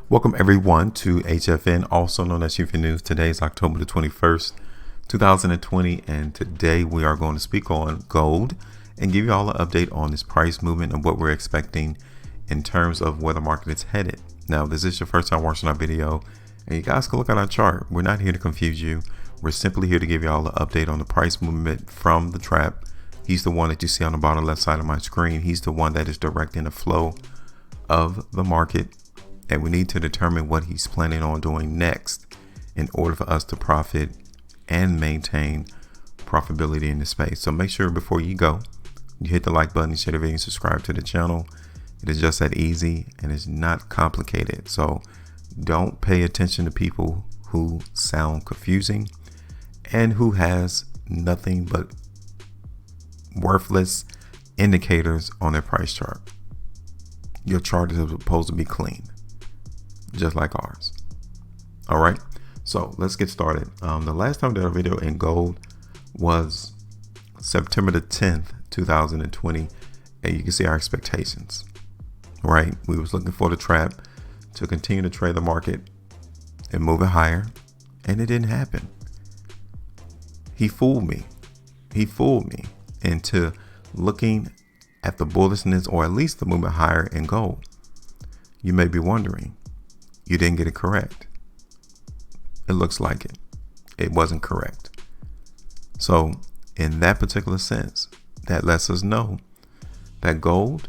Welcome everyone to HueFin, also known as HueFin News. Today is October the 21st, 2020, and today we are going to speak on gold and give you all an update on this price movement and what we're expecting in terms of where the market is headed. Now, if this is your first time watching our video, and you guys can look at our chart. We're not here to confuse you. We're simply here to give you all an update on the price movement from the trap. He's the one that you see on the bottom left side of my screen. He's the one that is directing the flow of the market, and we need to determine what he's planning on doing next in order for us to profit and maintain profitability in the space. So make sure before you go, you hit the like button, share the video, and subscribe to the channel. It is just that easy and it's not complicated. So don't pay attention to people who sound confusing and who has nothing but worthless indicators on their price chart. Your chart is supposed to be clean, just like ours. All right, so let's get started. The last time I did a video in gold was September the 10th, 2020, and you can see our expectations. Right, we was looking for the trap to continue to trade the market and move it higher, and it didn't happen. He fooled me. He fooled me into looking at the bullishness, or at least the movement higher in gold. You may be wondering, you didn't get it correct. It looks like it. It wasn't correct. So in that particular sense, that lets us know that gold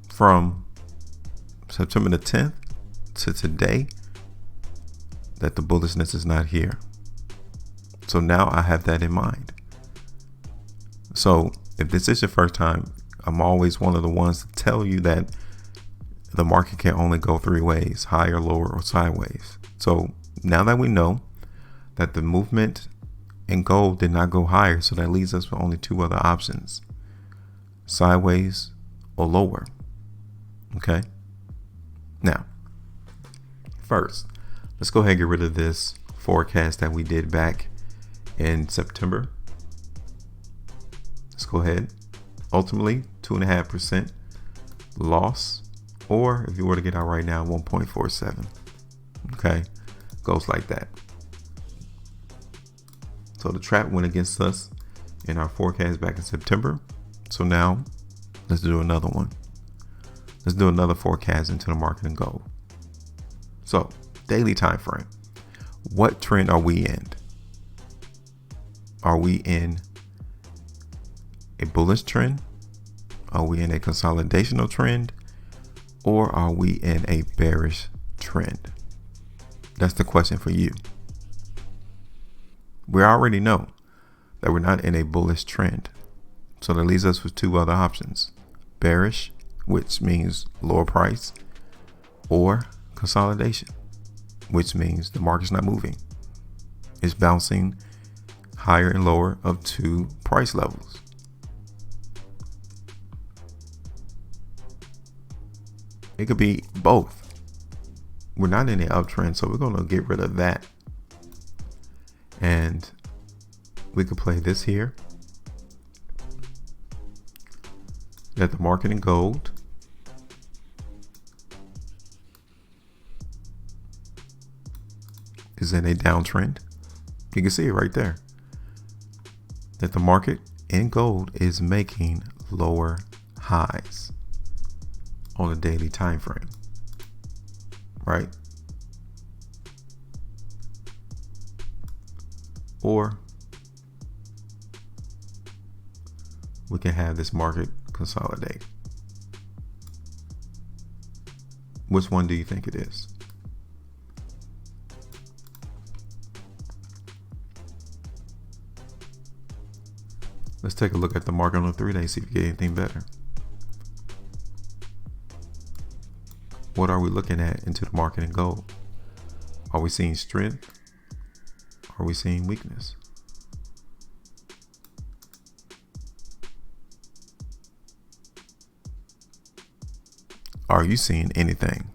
from September the 10th to today, that the bullishness is not here. So now I have that in mind. So if this is your first time, I'm always one of the ones to tell you that the market can only go three ways: higher, lower, or sideways. So now that we know that the movement in gold did not go higher, so that leaves us with only two other options: sideways or lower. Okay. Now, first, let's go ahead and get rid of this forecast that we did back in September. Let's go ahead. Ultimately, 2.5% loss, or if you were to get out right now, 1.47. Okay, goes like that. So the trap went against us in our forecast back in September. So now let's do another one. Let's do another forecast into the market in gold. So daily time frame. What trend are we in? Are we in a bullish trend? Are we in a consolidational trend? Or are we in a bearish trend? That's the question for you. We already know that we're not in a bullish trend. So that leaves us with two other options: bearish, which means lower price, or consolidation, which means the market's not moving. It's bouncing higher and lower of two price levels. It could be both. We're not in the uptrend, so we're going to get rid of that. And we could play this here, that the market in gold is in a downtrend. You can see it right there, that the market in gold is making lower highs on a daily time frame, right? Or we can have this market consolidate. Which one do you think it is? Let's take a look at the market on the 3-day, see if you get anything better. What are we looking at into the market in gold? Are we seeing strength? Are we seeing weakness? Are you seeing anything?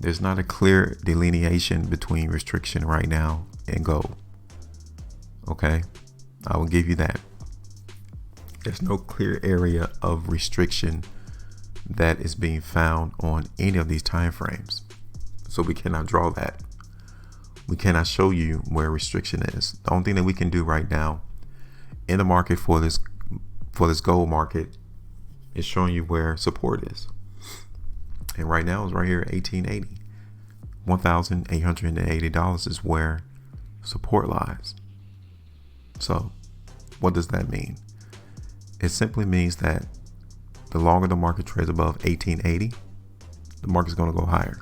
There's not a clear delineation between restriction right now and gold. Okay, I will give you that. There's no clear area of restriction that is being found on any of these time frames. So we cannot draw that. We cannot show you where restriction is. The only thing that we can do right now in the market for this gold market is showing you where support is. And right now it's right here at 1880. $1,880 is where support lies. So what does that mean? It simply means that the longer the market trades above 1880, the market's going to go higher,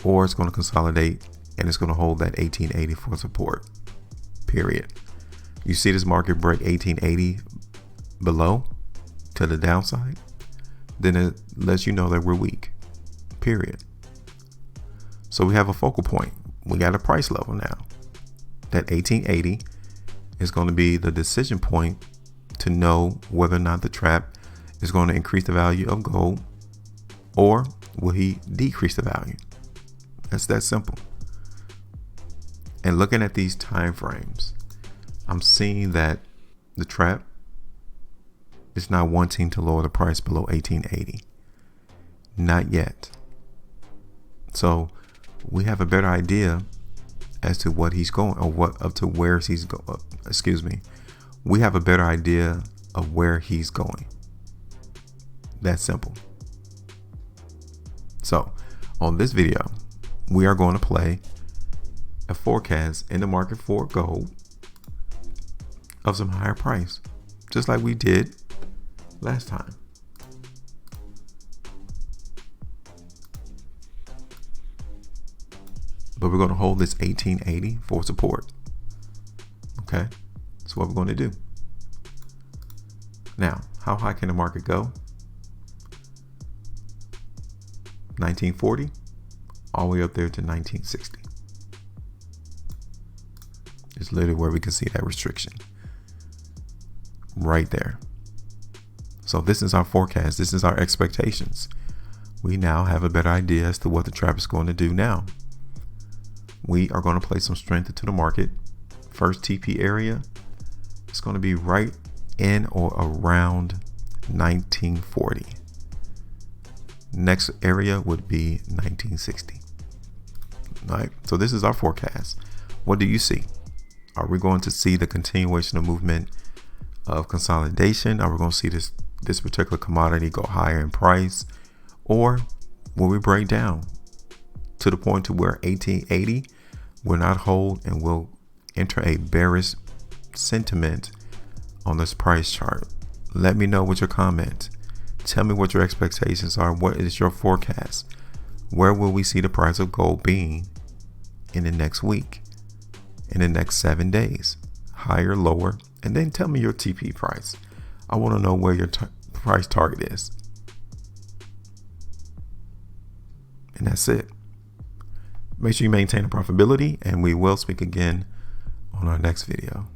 or it's going to consolidate and it's going to hold that 1880 for support, period. You see this market break 1880 below to the downside, then it lets you know that we're weak, period. So we have a focal point. We got a price level now. That 1880 is going to be the decision point to know whether or not the trap is going to increase the value of gold, or will he decrease the value? That's that simple. And looking at these time frames, I'm seeing that the trap is not wanting to lower the price below 1880. Not yet. So we have a better idea as to what he's going, or what up to where he's going. We have a better idea of where he's going. That simple. So on this video, we are going to play a forecast in the market for gold of some higher price, just like we did last time. But we're going to hold this 1880 for support. Okay, that's what we're going to do. Now, how high can the market go? 1940 all the way up there to 1960. It's literally where we can see that restriction right there. So this is our forecast. This is our expectations. We now have a better idea as to what the trap is going to do now. We are going to play some strength into the market. First TP area is going to be right in or around 1940. Next area would be 1960. All right, so this is our forecast. What do you see? Are we going to see the continuation of movement of consolidation? Are we going to see this particular commodity go higher in price? Or will we break down to the point to where 1880 will not hold and will enter a bearish sentiment on this price chart? Let me know with your comment. Tell me what your expectations are. What is your forecast? Where will we see the price of gold being in the next week, in the next 7 days? Higher, lower? And then tell me your TP price. I want to know where your price target is. And that's it. Make sure you maintain a profitability, and we will speak again on our next video.